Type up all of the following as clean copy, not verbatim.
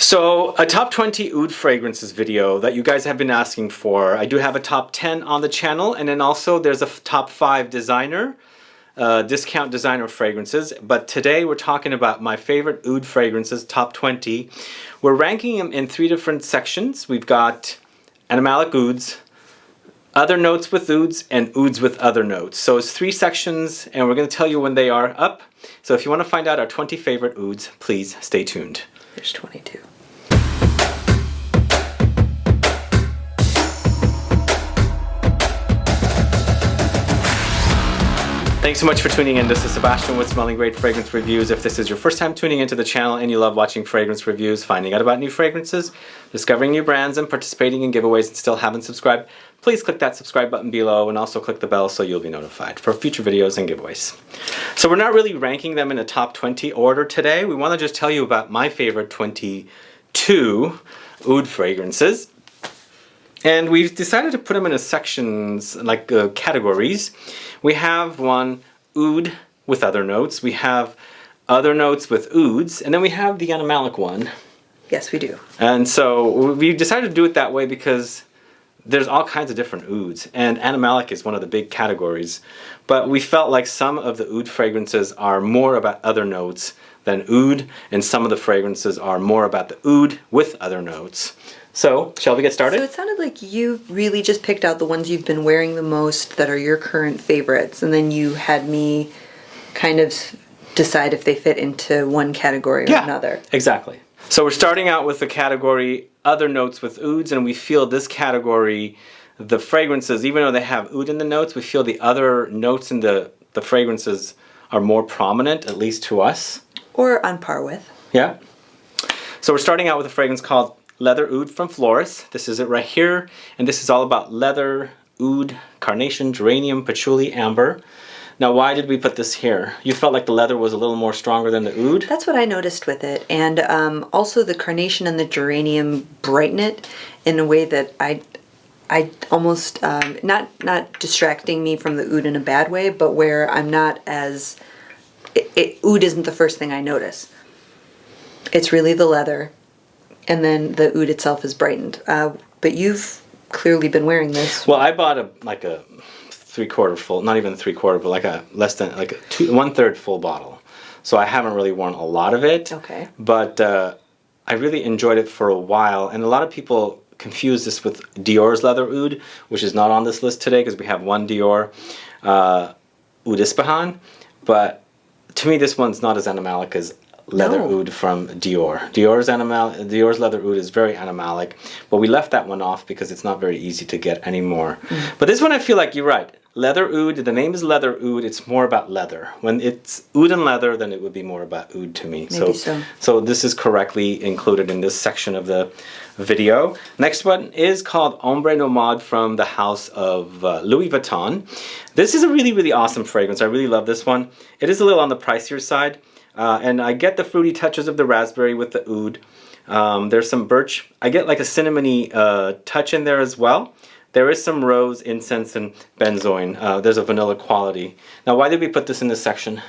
So a top 20 oud fragrances video that you guys have been asking for. I do have a top 10 on the channel, and then also there's a top 5 designer, discount designer fragrances. But today we're talking about my favorite oud fragrances, top 20. We're ranking them in 3 different sections. We've got Animalic Ouds, other notes with ouds, and ouds with other notes. So it's 3 sections, and we're going to tell you when they are up. So if you want to find out our 20 favorite ouds, please stay tuned. There's 22. Thanks so much for tuning in. This is Sebastian with Smelling Great Fragrance Reviews. If this is your first time tuning into the channel and you love watching fragrance reviews, finding out about new fragrances, discovering new brands, and participating in giveaways and still haven't subscribed, please click that subscribe button below and also click the bell so you'll be notified for future videos and giveaways. So we're not really ranking them in a top 20 order today. We want to just tell you about my favorite 22 oud fragrances. And we've decided to put them in a sections, like categories. We have one oud with other notes. We have other notes with ouds. And then we have the animalic one. Yes, we do. And so we decided to do it that way because there's all kinds of different ouds. And animalic is one of the big categories. But we felt like some of the oud fragrances are more about other notes than oud. And some of the fragrances are more about the oud with other notes. So, shall we get started? So it sounded like you really just picked out the ones you've been wearing the most that are your current favorites, and then you had me kind of decide if they fit into one category or another. Exactly. So we're starting out with the category other notes with ouds, and we feel this category, the fragrances, even though they have oud in the notes, we feel the other notes in the fragrances are more prominent, at least to us. Or on par with. Yeah. So we're starting out with a fragrance called Leather Oud from Floris. This is it right here, and this is all about leather, oud, carnation, geranium, patchouli, amber. Now, why did we put this here? You felt like the leather was a little more stronger than the oud? That's what I noticed with it, and also the carnation and the geranium brighten it in a way that I almost not distracting me from the oud in a bad way, but where I'm not as oud isn't the first thing I notice. It's really the leather. And then the oud itself is brightened. But you've clearly been wearing this. Well, I bought a 3/4 full, not even 3/4, but like a less than, like a 1/3 full bottle. So I haven't really worn a lot of it. Okay. But I really enjoyed it for a while. And a lot of people confuse this with Dior's Leather Oud, which is not on this list today because we have one Dior Oud Ispahan. But to me, this one's not as animalic as Leather Oud from Dior. Dior's Leather Oud is very animalic, but we left that one off because it's not very easy to get anymore. But this one, I feel like you're right. Leather Oud, the name is Leather Oud, it's more about leather. When it's oud and leather, then it would be more about oud to me. Maybe so this is correctly included in this section of the video. Next one is called Ombre Nomade from the house of Louis Vuitton. This is a really, really awesome fragrance. I really love this one. It is a little on the pricier side. And I get the fruity touches of the raspberry with the oud. There's some birch. I get like a cinnamony touch in there as well. There is some rose, incense, and benzoin. There's a vanilla quality. Now, why did we put this in this section?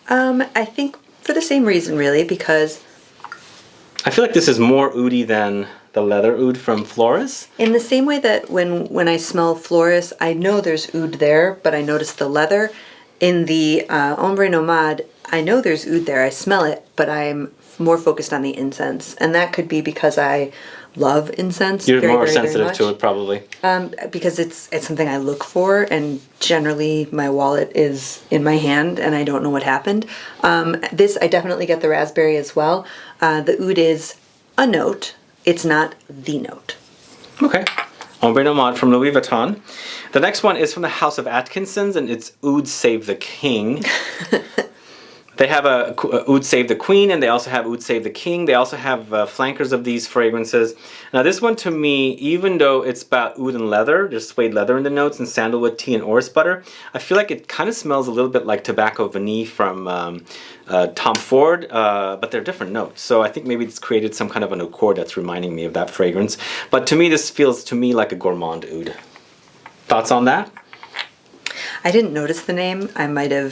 I think for the same reason, really, because I feel like this is more oudy than the Leather Oud from Floris. In the same way that when I smell Floris, I know there's oud there, but I notice the leather. In the Ombre Nomade, I know there's oud there, I smell it, but I'm more focused on the incense. And that could be because I love incense. You're more sensitive to it, probably. Because it's something I look for, and generally my wallet is in my hand and I don't know what happened. This, I definitely get the raspberry as well. The oud is a note, it's not the note. Okay. Ombre Nomade from Louis Vuitton. The next one is from the house of ATKINSO'Ns, and it's Oud Save the King. They have a Oud Save the Queen, and they also have Oud Save the King. They also have flankers of these fragrances. Now this one, to me, even though it's about oud and leather, there's suede leather in the notes, and sandalwood, tea, and orris butter, I feel like it kind of smells a little bit like Tobacco Vanille from Tom Ford, but they're different notes. So I think maybe it's created some kind of an accord that's reminding me of that fragrance. But to me, this feels to me like a gourmand oud. Thoughts on that? I didn't notice the name. I might have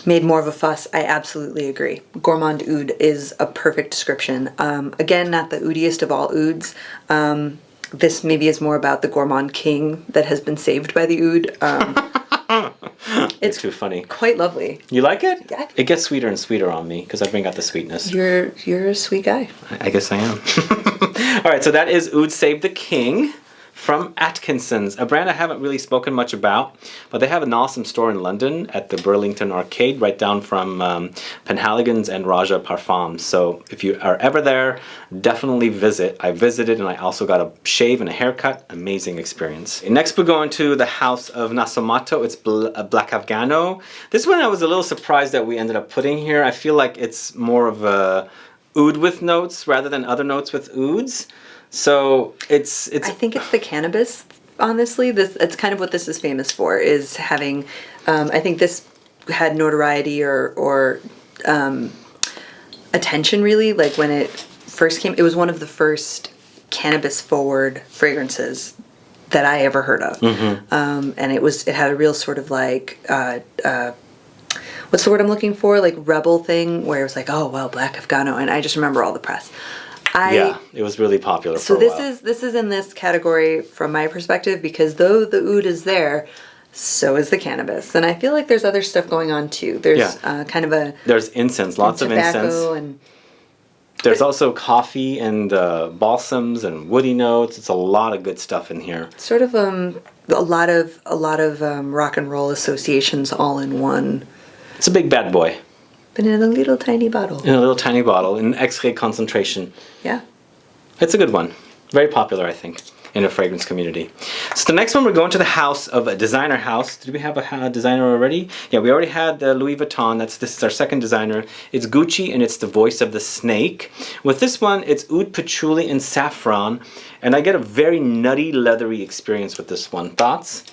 made more of a fuss. I absolutely agree. Gourmand Oud is a perfect description. Again, not the oudiest of all ouds. This maybe is more about the gourmand king that has been saved by the oud. It's too funny. Quite lovely. You like it? Yeah. It gets sweeter and sweeter on me because I bring out the sweetness. You're a sweet guy. I guess I am. All right, so that is Oud Save the King from Atkinson's, a brand I haven't really spoken much about, but they have an awesome store in London at the Burlington Arcade, right down from Penhaligon's and Raja Parfums. So if you are ever there, definitely visit. I visited and I also got a shave and a haircut. Amazing experience. And next we're going to the house of NASOMATTO. It's Black Afghano. This one I was a little surprised that we ended up putting here. I feel like it's more of a oud with notes rather than other notes with ouds. So it's. I think it's the cannabis. Honestly, it's kind of what this is famous for. Is having. I think this had notoriety or attention really. Like when it first came, it was one of the first cannabis forward fragrances that I ever heard of. And it had a real sort of like. What's the word I'm looking for? Like rebel thing where it was like, oh well, Black Afghano, and I just remember all the press. Yeah, it was really popular for a while. So this is in this category from my perspective because though the oud is there, so is the cannabis, and I feel like there's other stuff going on too. There's kind of there's incense, lots of incense. And there's also coffee and balsams and woody notes. It's a lot of good stuff in here. Sort of a lot of rock and roll associations all in one. It's a big bad boy. But in a little tiny bottle. In a little tiny bottle, in X-ray concentration. Yeah. It's a good one. Very popular, I think, in the fragrance community. So the next one, we're going to the house of a designer house. Did we have a designer already? Yeah, we already had the Louis Vuitton. This is our second designer. It's Gucci, and it's the voice of the snake. With this one, it's oud, patchouli, and saffron. And I get a very nutty, leathery experience with this one. Thoughts?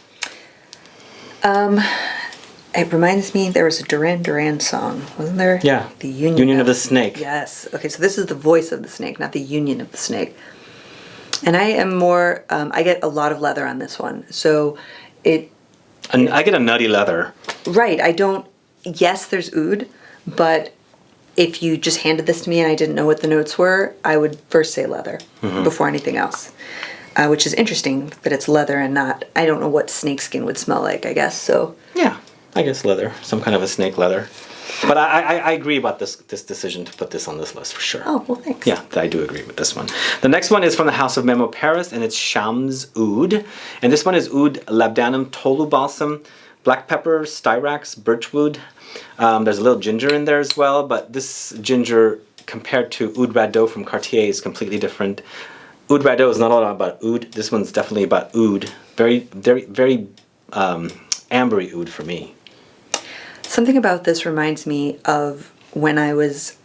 It reminds me, there was a Duran Duran song, wasn't there? Yeah. The Union of the Snake. Yes. Okay, so this is the voice of the snake, not the union of the snake. And I am more, I get a lot of leather on this one. So I get a nutty leather. Right. Yes, there's oud, but if you just handed this to me and I didn't know what the notes were, I would first say leather before anything else. Which is interesting that it's leather and not, I don't know what snakeskin would smell like, I guess, so. Yeah. I guess leather, some kind of a snake leather. But I agree about this decision to put this on this list for sure. Oh, well, thanks. Yeah, I do agree with this one. The next one is from the house of MEMO PERRIS, and it's Shams Oud. And this one is Oud Labdanum Tolu Balsam, black pepper, styrax, birchwood. There's a little ginger in there as well, but this ginger compared to Oud Radeau from Cartier is completely different. Oud Radeau is not all about oud. This one's definitely about oud. Very, very, very ambery oud for me. Something about this reminds me of when I was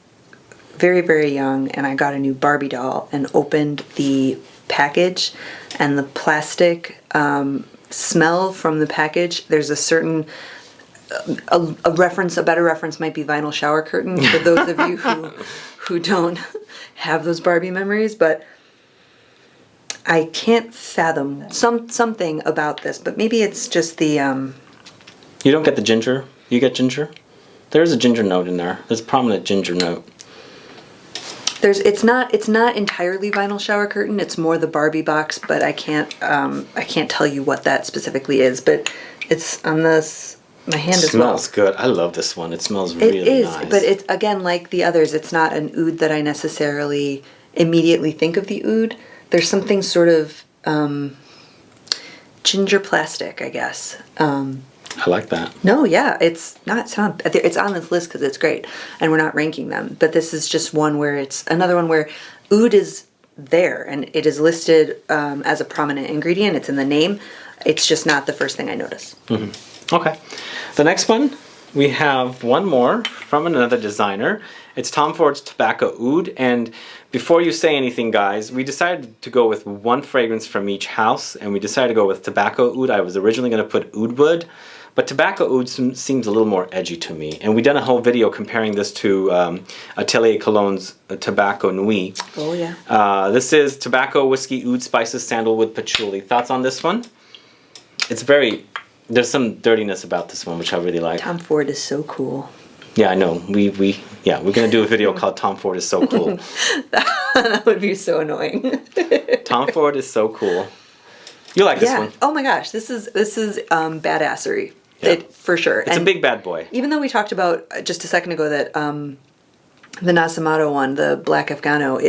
very, very young and I got a new Barbie doll and opened the package and the plastic smell from the package. There's a certain, a better reference might be vinyl shower curtain for those of you who don't have those Barbie memories, but I can't fathom something about this, but maybe it's just the... You don't get the ginger? You get ginger? There's a ginger note in there. There's a prominent ginger note. It's not entirely vinyl shower curtain. It's more the Barbie box, but I can't tell you what that specifically is. But it's on this my hand as well. It smells good. I love this one. It smells really nice. It is, but it's again like the others. It's not an oud that I necessarily immediately think of the oud. There's something sort of ginger plastic, I guess. I like that. No, yeah, it's on this list because it's great, and we're not ranking them. But this is just one where it's another one where oud is there and it is listed as a prominent ingredient. It's in the name. It's just not the first thing I notice. Okay, the next one we have one more from another designer. It's Tom Ford's Tobacco Oud, and before you say anything, guys, we decided to go with one fragrance from each house, and we decided to go with Tobacco Oud. I was originally going to put Oud Wood, but Tobacco Oud seems a little more edgy to me. And we done a whole video comparing this to Atelier Cologne's Tobacco Nuit. Oh, yeah. This is Tobacco, Whiskey, Oud, Spices, Sandalwood, Patchouli. Thoughts on this one? It's very there's some dirtiness about this one, which I really like. Tom Ford is so cool. Yeah, I know. Yeah, we're gonna do a video called "Tom Ford is so cool." That would be so annoying. Tom Ford is so cool. You like this one? Oh my gosh, this is badassery. Yeah. For sure. It's a big bad boy. Even though we talked about just a second ago that the NASOMATTO one, the Black Afghano,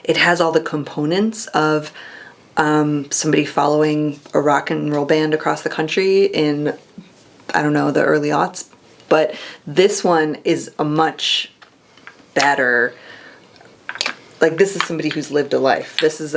it has all the components of somebody following a rock and roll band across the country in, I don't know, the early aughts. But this one is a much better, like, this is somebody who's lived a life. This is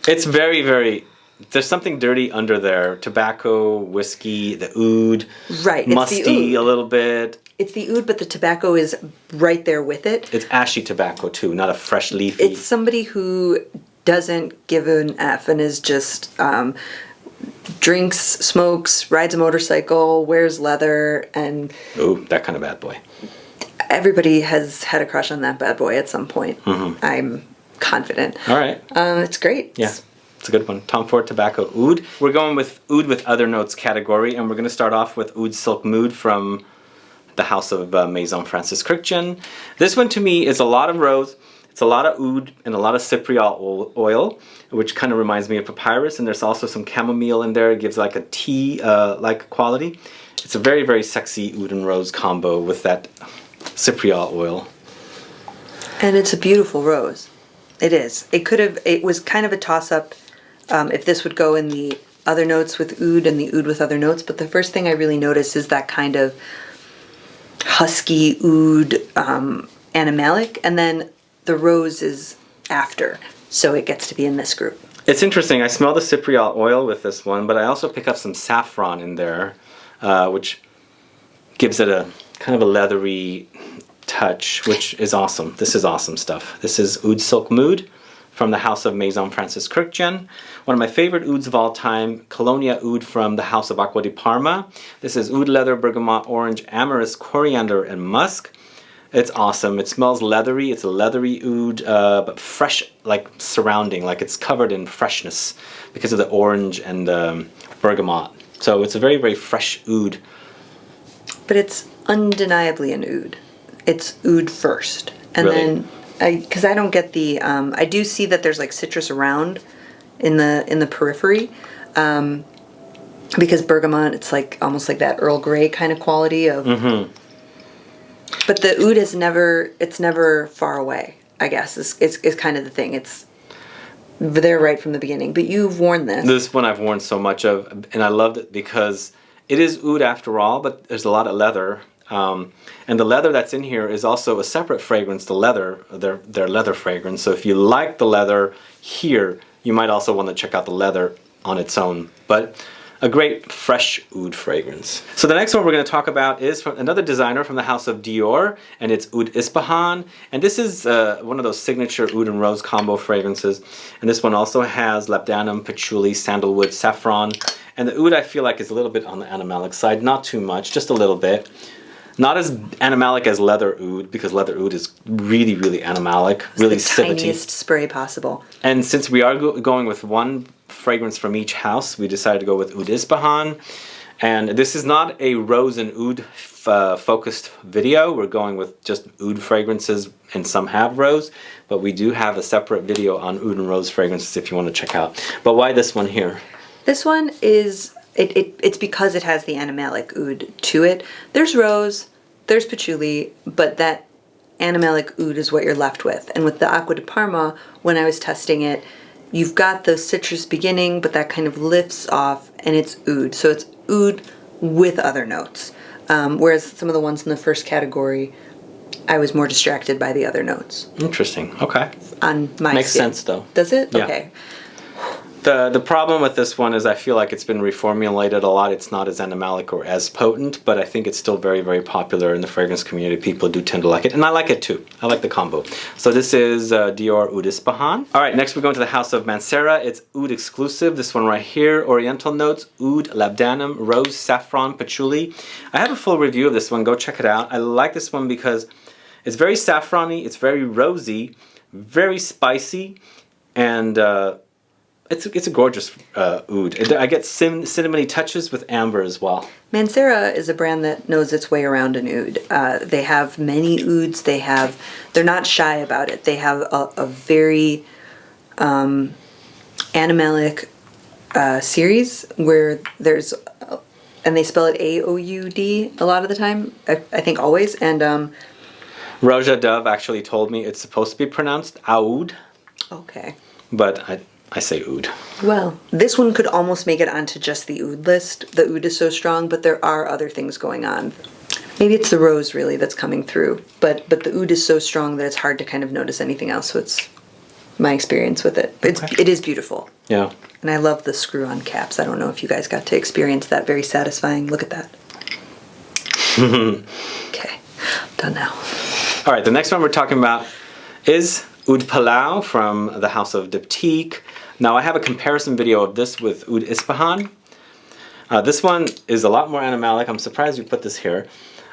It's very, very, there's something dirty under there. Tobacco, whiskey, the oud. Right. Musty a little bit. It's the oud, but the tobacco is right there with it. It's ashy tobacco too, not a fresh leafy. It's somebody who doesn't give an F and is just drinks, smokes, rides a motorcycle, wears leather, and... Ooh, that kind of bad boy. Everybody has had a crush on that bad boy at some point. Mm-hmm. I'm confident. All right. It's great. Yeah, it's a good one. Tom Ford Tobacco Oud. We're going with Oud with other notes category, and we're going to start off with Oud Silk Mood from the House of Maison Francis Crichton. This one to me is a lot of rose. It's a lot of oud and a lot of cypriol oil, which kind of reminds me of papyrus, and there's also some chamomile in there. It gives like a tea-like quality. It's a very, very sexy oud and rose combo with that cypriol oil. And it's a beautiful rose. It is. It was kind of a toss-up if this would go in the other notes with oud and the oud with other notes, but the first thing I really noticed is that kind of husky oud animalic, and then the rose is after, so it gets to be in this group. It's interesting. I smell the cypriol oil with this one, but I also pick up some saffron in there, which gives it a kind of a leathery touch, which is awesome. This is awesome stuff. This is Oud Silk Mood from the House of Maison Francis Crichton. One of my favorite ouds of all time, Colonia Oud from the House of Acqua di Parma. This is oud, leather, bergamot, orange, amyris, coriander, and musk. It's awesome. It smells leathery. It's a leathery oud, but fresh, like surrounding, like it's covered in freshness because of the orange and bergamot. So it's a very, very fresh oud. But it's undeniably an oud. It's oud first, and really? Then because I don't get the I do see that there's like citrus around in the periphery, because bergamot, it's like almost like that Earl Grey kind of quality of. Mm-hmm. But the oud is never far away, I guess, is kind of the thing. It's there right from the beginning. But you've worn this. This one I've worn so much of, and I loved it because it is oud after all, but there's a lot of leather. And the leather that's in here is also a separate fragrance, the leather, their leather fragrance. So if you like the leather here, you might also want to check out the leather on its own. But a great fresh oud fragrance. So the next one we're going to talk about is from another designer from the House of Dior, and it's Oud Ispahan. And this is one of those signature oud and rose combo fragrances. And this one also has labdanum, patchouli, sandalwood, saffron. And the oud I feel like is a little bit on the animalic side, not too much, just a little bit. Not as animalic as leather oud, because leather oud is really, really animalic, really the civety. Tiniest spray possible. And since we are going with one fragrance from each house, we decided to go with Oud Ispahan. And this is not a rose and oud focused video. We're going with just oud fragrances, and some have rose, but we do have a separate video on oud and rose fragrances if you want to check out. But why this one here? This one is, it's because it has the animalic oud to it. There's rose, there's patchouli, but that animalic oud is what you're left with. And with the Acqua di Parma, when I was testing it, you've got the citrus beginning, but that kind of lifts off, and it's oud. So it's oud with other notes. Whereas some of the ones in the first category, I was more distracted by the other notes. Interesting. Okay. On my Makes skin. sense, though. Does it? Yeah. Okay. The problem with this one is I feel like it's been reformulated a lot. It's not as animalic or as potent, but I think it's still very, very popular in the fragrance community. People do tend to like it, and I like it too. I like the combo. So this is Dior Oud Ispahan. All right, next we're going to the House of Mancera. It's oud exclusive. This one right here, Oriental notes, oud, labdanum, rose, saffron, patchouli. I have a full review of this one. Go check it out. I like this one because it's very saffrony, it's very rosy, very spicy, and It's a gorgeous oud. I get cinnamony touches with amber as well. Mancera is a brand that knows its way around an oud. They have many ouds. They're not shy about it. They have a very animalic series where there's, and they spell it AOUD a lot of the time. I think always. And Roja Dove actually told me it's supposed to be pronounced oud. Okay. But I say oud. Well, this one could almost make it onto just the oud list. The oud is so strong, but there are other things going on. Maybe it's the rose really that's coming through, but the oud is so strong that it's hard to kind of notice anything else. So it's my experience with it. It is beautiful. Yeah. And I love the screw-on caps. I don't know if you guys got to experience that. Very satisfying. Look at that. Okay, done now. All right, the next one we're talking about is Oud Palau from the house of Diptyque. Now I have a comparison video of this with Oud Ispahan. This one is a lot more animalic. I'm surprised you put this here.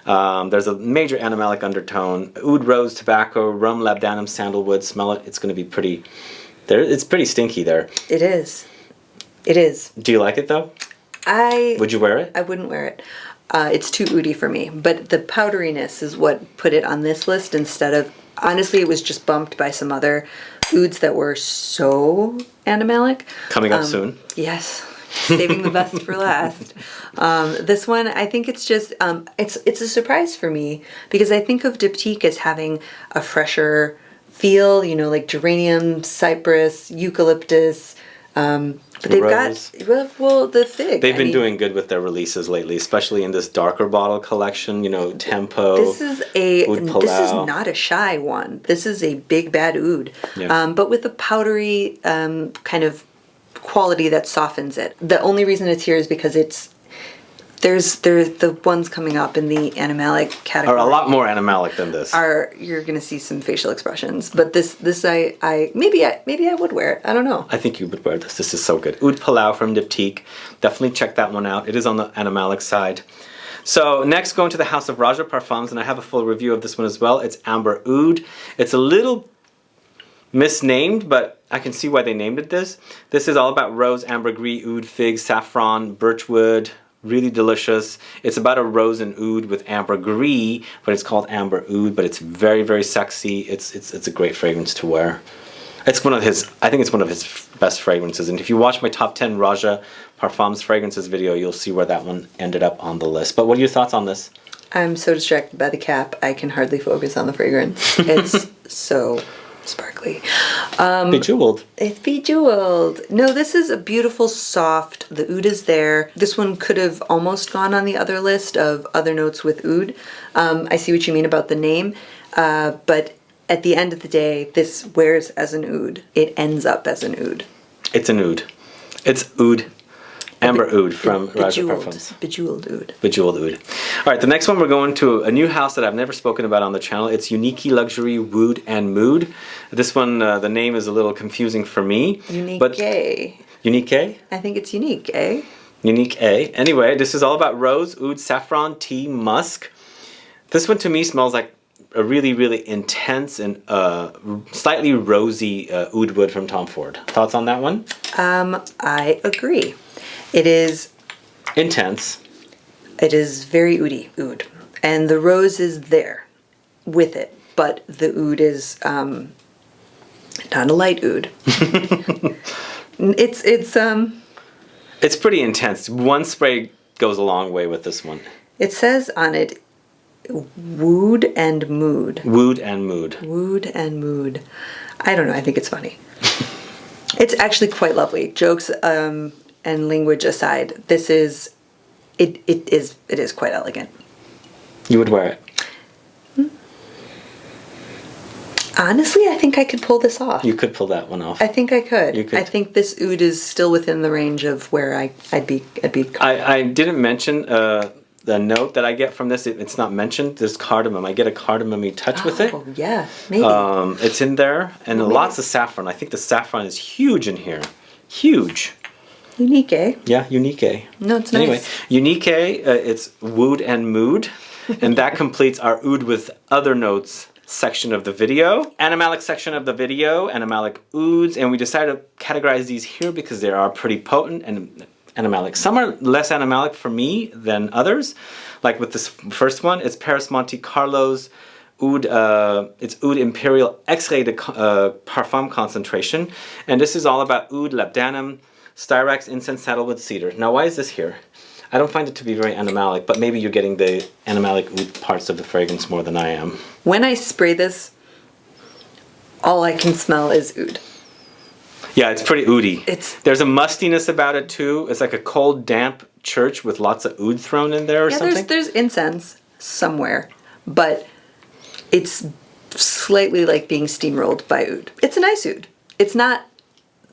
There's a major animalic undertone. Oud rose, tobacco, rum, labdanum, sandalwood. Smell it. It's going to be pretty. It's pretty stinky there. It is. It is. Do you like it though? Would you wear it? I wouldn't wear it. It's too oudy for me. But the powderiness is what put it on this list instead of. Honestly, it was just bumped by some other ouds that were so animalic. Coming up soon. Yes. Saving the best for last. This one, I think it's just, it's a surprise for me because I think of Diptyque as having a fresher feel, you know, like geranium, cypress, eucalyptus, but they've Rose. got, well, the fig. They've been doing good with their releases lately, especially in this darker bottle collection, you know, Tempo, This is Oud Palau. this is not a shy one. This is a big bad oud, Yeah. but with a powdery kind of quality that softens it. The only reason it's here is because there's the ones coming up in the animalic category Are a lot more animalic than this. you're gonna see some facial expressions, but this maybe I would wear it. I don't know. I think you would wear this. This is so good. Oud Palau from Diptyque. Definitely check that one out. It is on the animalic side. So next, going to the House of Raja Parfums, and I have a full review of this one as well. It's Amber Oud. It's a little misnamed, but I can see why they named it this. This is all about rose, ambergris, oud, fig, saffron, birchwood. Really delicious. It's about a rose and oud with ambergris, but it's called Amber Oud. But it's very, very sexy. It's a great fragrance to wear. It's one of his. I think it's one of his best fragrances. And if you watch my top 10 Raja Parfums fragrances video, you'll see where that one ended up on the list. But what are your thoughts on this? I'm so distracted by the cap, I can hardly focus on the fragrance. It's so sparkly. Bejeweled. It's bejeweled. No, this is a beautiful, soft, the oud is there. This one could have almost gone on the other list of other notes with oud. I see what you mean about the name, but at the end of the day, this wears as an oud. It ends up as an oud. It's an oud. It's oud. Amber Oud from Raja Parfums. Bejeweled oud. Bejeweled Oud. All right, the next one we're going to a new house that I've never spoken about on the channel. It's Unique Luxury Wood and Mood. This one, the name is a little confusing for me. Unique but A. Unique A? I think it's unique, eh? Unique A. Anyway, this is all about rose, oud, saffron, tea, musk. This one to me smells like a really, really intense and slightly rosy oud wood from Tom Ford. Thoughts on that one? I agree. It is intense. It is very oudy, oud. And the rose is there with it, but the oud is not a light oud. It's pretty intense. One spray goes a long way with this one. It says on it wood and mood. Wood and mood. Wood and mood. I don't know, I think it's funny. It's actually quite lovely. Jokes and language aside, this is it is quite elegant. You would wear it? Honestly, I think I could pull this off. You could pull that one off. I think I could. You could. I think this oud is still within the range of where I'd be. I didn't mention the note that I get from this. It's not mentioned. There's cardamom. I get a cardamom-y touch with it. Oh yeah, maybe. It's in there, and lots of saffron. I think the saffron is huge in here. Huge. Unique, eh? Yeah, unique. No, it's nice. Anyway, unique. It's wood and mood, and that completes our oud with other notes section of the video. Animalic section of the video, Animalic Ouds, and we decided to categorize these here because they are pretty potent and animalic. Some are less animalic for me than others. Like with this first one, it's Paris Monte Carlo's Oud, it's Oud Imperial X-Ray de Parfum concentration, and this is all about Oud, Labdanum, Styrax, Incense, Sandalwood, Cedar. Now, why is this here? I don't find it to be very animalic, but maybe you're getting the animalic oud parts of the fragrance more than I am. When I spray this, all I can smell is oud. Yeah, it's pretty oudy. It's There's a mustiness about it too. It's like a cold, damp church with lots of oud thrown in there or something. There's incense somewhere, but it's slightly like being steamrolled by oud. It's a nice oud. It's not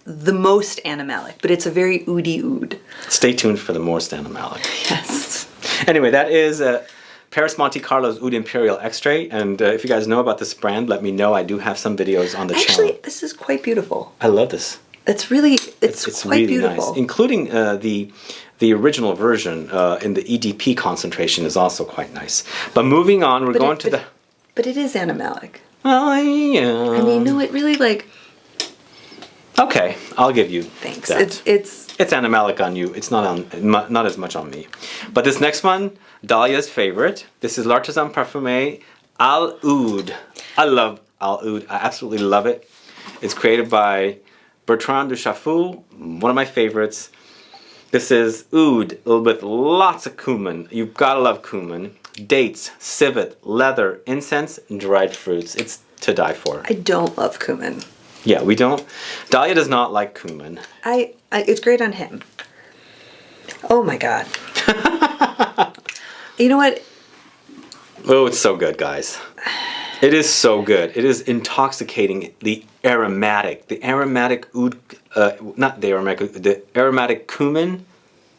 the most animalic, but it's a very oudy oud. Stay tuned for the most animalic. Yes. Anyway, that is Paris Monte Carlo's Oud Imperial X-Ray, and if you guys know about this brand, let me know. I do have some videos on the channel. Actually, this is quite beautiful. I love this. It's really, it's quite really beautiful. nice, including the original version in the EDP concentration is also quite nice. But moving on, we're going to the. But it is animalic. Oh yeah. I mean, no, it really like. Okay, I'll give you. Thanks. That. It's animalic on you. It's not as much on me. But this next one, Dahlia's favorite. This is L'Artisan Parfumé Al Oud. I love Al Oud. I absolutely love it. It's created by Bertrand de Chafoux, one of my favorites. This is oud with lots of cumin. You've gotta love cumin. Dates, civet, leather, incense, and dried fruits. It's to die for. I don't love cumin. Yeah, we don't. Dahlia does not like cumin. It's great on him. Oh my god. You know what? Oh, it's so good, guys. It is so good. It is intoxicating. The aromatic oud, not the aromatic, the aromatic cumin,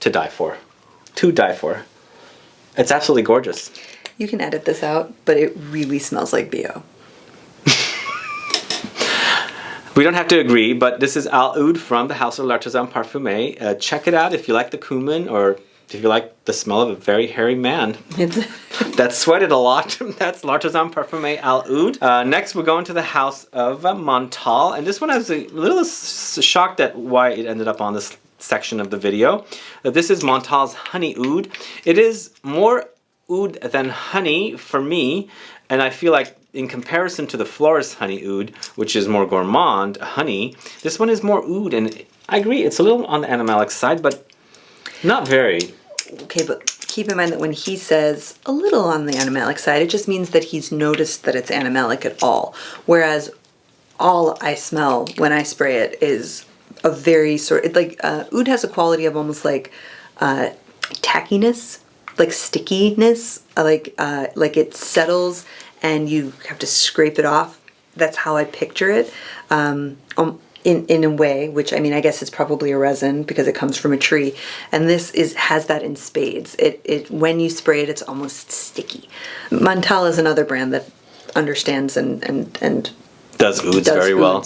to die for. To die for. It's absolutely gorgeous. You can edit this out, but it really smells like BO. We don't have to agree, but this is Al Oud from the House of L'Artisan Parfumé. Check it out if you like the cumin or if you like the smell of a very hairy man that sweated a lot. That's L'Artisan Parfumé Al Oud. Next, we're going to the House of Montal, and this one I was a little shocked at why it ended up on this section of the video. This is Montal's Honey Oud. It is more oud than honey for me, and I feel like in comparison to the FLORIS Honey Oud, which is more gourmand honey, this one is more oud, and I agree, it's a little on the animalic side, but not very. Okay, but keep in mind that when he says a little on the animalic side, it just means that he's noticed that it's animalic at all. Whereas all I smell when I spray it is a very oud has a quality of almost like tackiness, like stickiness, like it settles and you have to scrape it off. That's how I picture it. In a way, which I mean, I guess it's probably a resin because it comes from a tree, and this has that in spades. It when you spray it, it's almost sticky. Montal is another brand that understands and does ouds very well.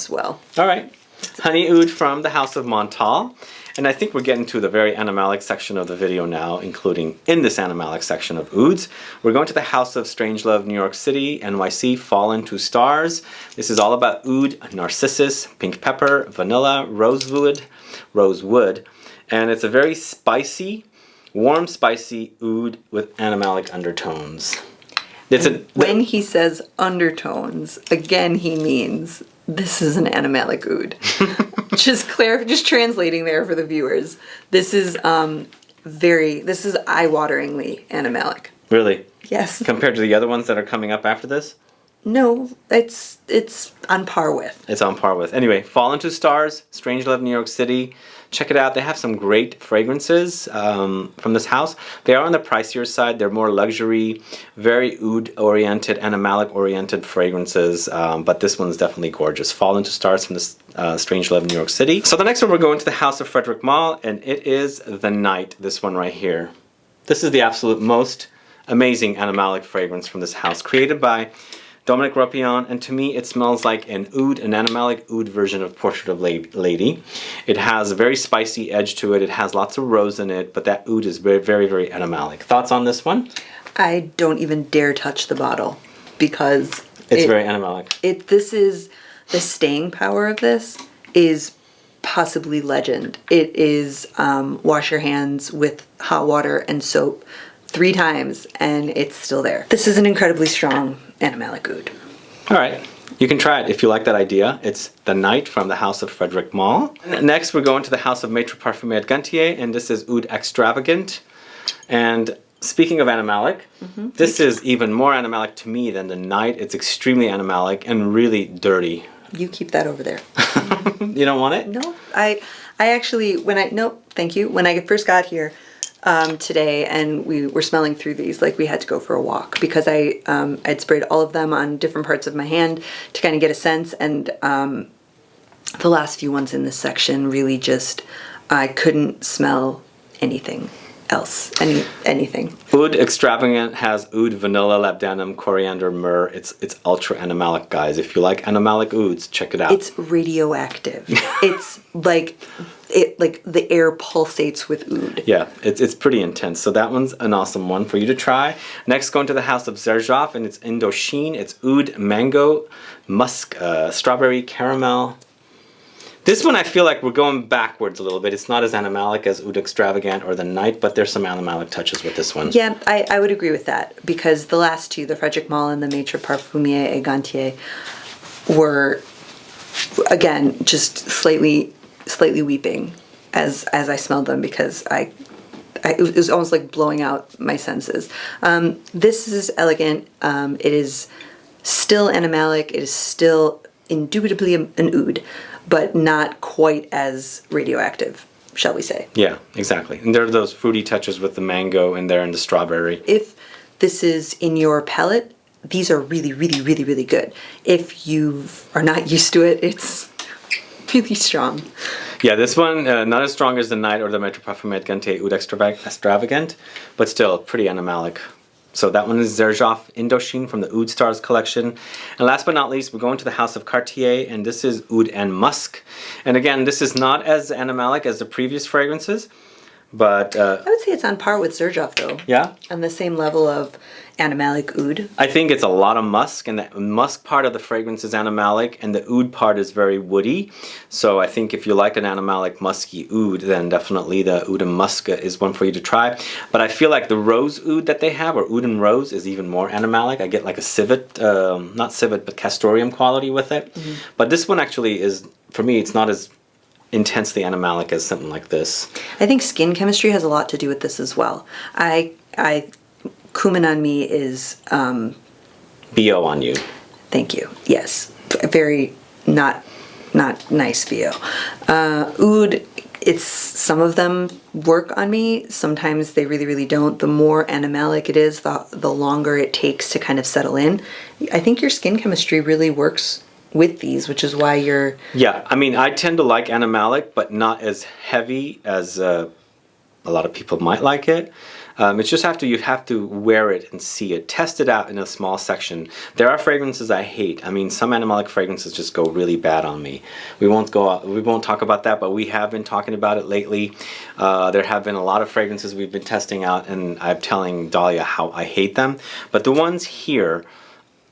All right, Honey Oud from the House of Montal. And I think we're getting to the very animalic section of the video now, including in this animalic section of ouds. We're going to the House of Strangelove, New York City, NYC, Fallen 2 Stars. This is all about oud, narcissus, pink pepper, vanilla, rosewood, and it's a very spicy, warm, spicy oud with animalic undertones. When he says undertones, again he means this is an animalic oud. Just translating there for the viewers. This is eye-wateringly animalic. Really? Yes. Compared to the other ones that are coming up after this? No, it's on par with. It's on par with. Anyway, Fallen 2 Stars, Strangelove, New York City. Check it out. They have some great fragrances from this house. They are on the pricier side. They're more luxury, very oud-oriented, animalic-oriented fragrances. But this one's definitely gorgeous. Fallen 2 Stars from this Strangelove, New York City. So the next one, we're going to the House of Frederic Malle, and it is The Night, this one right here. This is the absolute most amazing animalic fragrance from this house, created by Dominic Ropion, and to me it smells like an animalic oud version of Portrait of Lady. It has a very spicy edge to it. It has lots of rose in it, but that oud is very, very, very animalic. Thoughts on this one? I don't even dare touch the bottle because It's very animalic. This is, the staying power of this is possibly legend. It is wash your hands with hot water and soap 3 times and it's still there. This is an incredibly strong Animalic Oud. All right. You can try it if you like that idea. It's the Night from the House of Frederic Malle. Next, we're going to the House of Maître Parfumé Gantier, and this is Oud Extravagant. And speaking of animalic, this is even more animalic to me than the Night. It's extremely animalic and really dirty. You keep that over there. You don't want it? No, I actually, no, thank you. When I first got here today and we were smelling through these, like we had to go for a walk because I'd sprayed all of them on different parts of my hand to kind of get a sense, and the last few ones in this section really just, I couldn't smell anything else, anything. Oud Extravagant has oud, vanilla, labdanum, coriander, myrrh. It's ultra animalic, guys. If you like animalic ouds, check it out. It's radioactive. It's like the air pulsates with oud. Yeah, it's pretty intense. So that one's an awesome one for you to try. Next, going to the House of Xerjoff, and it's Indochine. It's oud, mango, musk, strawberry, caramel. This one I feel like we're going backwards a little bit. It's not as animalic as Oud Extravagant or the Night, but there's some animalic touches with this one. Yeah, I would agree with that, because the last two, the Frederic Malle and the Maître Parfumé et Gantier, were, again, just slightly weeping as I smelled them, because it was almost like blowing out my senses. This is elegant. It is still animalic. It is still indubitably an oud, but not quite as radioactive, shall we say. Yeah, exactly. And there are those fruity touches with the mango in there and the strawberry. If this is in your palate, these are really, really, really, really good. If you are not used to it, it's really strong. Yeah, this one, not as strong as the Night or the Maître Parfumé Gantier Oud Extravagant, but still pretty animalic. So that one is Xerjoff Indochine from the Oud Stars collection. And last but not least, we're going to the House of Cartier, and this is Oud and Musk. And again, this is not as animalic as the previous fragrances, but... I would say it's on par with Xerjoff, though. Yeah? On the same level of animalic oud. I think it's a lot of musk, and the musk part of the fragrance is animalic, and the oud part is very woody. So I think if you like an animalic musky oud, then definitely the Oud and Musk is one for you to try. But I feel like the rose oud that they have, or Oud and Rose, is even more animalic. I get like a civet, not civet, but castoreum quality with it. But this one actually is, for me, it's not as intensely animalic as something like this. I think skin chemistry has a lot to do with this as well. Cumin on me is... BO on you. Thank you. Yes. Very not nice VO. Oud, it's, some of them work on me. Sometimes they really, really don't. The more animalic it is, the longer it takes to kind of settle in. I think your skin chemistry really works with these, which is why you're... Yeah, I mean, I tend to like animalic, but not as heavy as a lot of people might like it. It's just you have to wear it and see it. Test it out in a small section. There are fragrances I hate. I mean, some animalic fragrances just go really bad on me. We won't talk about that, but we have been talking about it lately. There have been a lot of fragrances we've been testing out, and I'm telling Dahlia how I hate them. But the ones here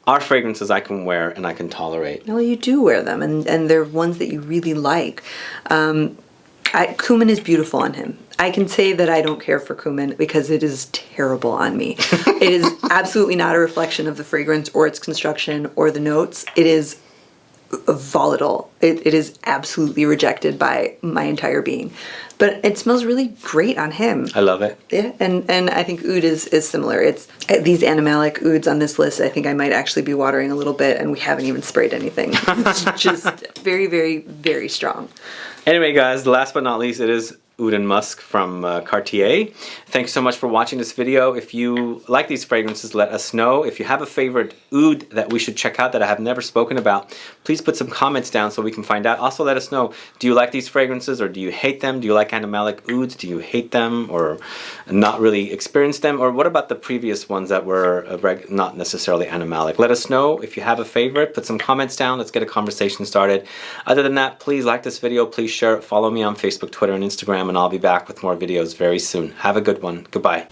are fragrances I can wear and I can tolerate. Well, you do wear them, and they're ones that you really like. Cumin is beautiful on him. I can say that I don't care for cumin because it is terrible on me. It is absolutely not a reflection of the fragrance or its construction or the notes. It is volatile. It is absolutely rejected by my entire being. But it smells really great on him. I love it. Yeah, and I think oud is similar. It's these animalic ouds on this list. I think I might actually be watering a little bit, and we haven't even sprayed anything. It's just very, very, very strong. Anyway, guys, last but not least, it is Oud and Musk from Cartier. Thanks so much for watching this video. If you like these fragrances, let us know. If you have a favorite oud that we should check out that I have never spoken about, please put some comments down so we can find out. Also, let us know, do you like these fragrances or do you hate them? Do you like animalic ouds? Do you hate them or not really experience them? Or what about the previous ones that were not necessarily animalic? Let us know if you have a favorite. Put some comments down. Let's get a conversation started. Other than that, please like this video. Please share it. Follow me on Facebook, Twitter, and Instagram, and I'll be back with more videos very soon. Have a good one. Goodbye.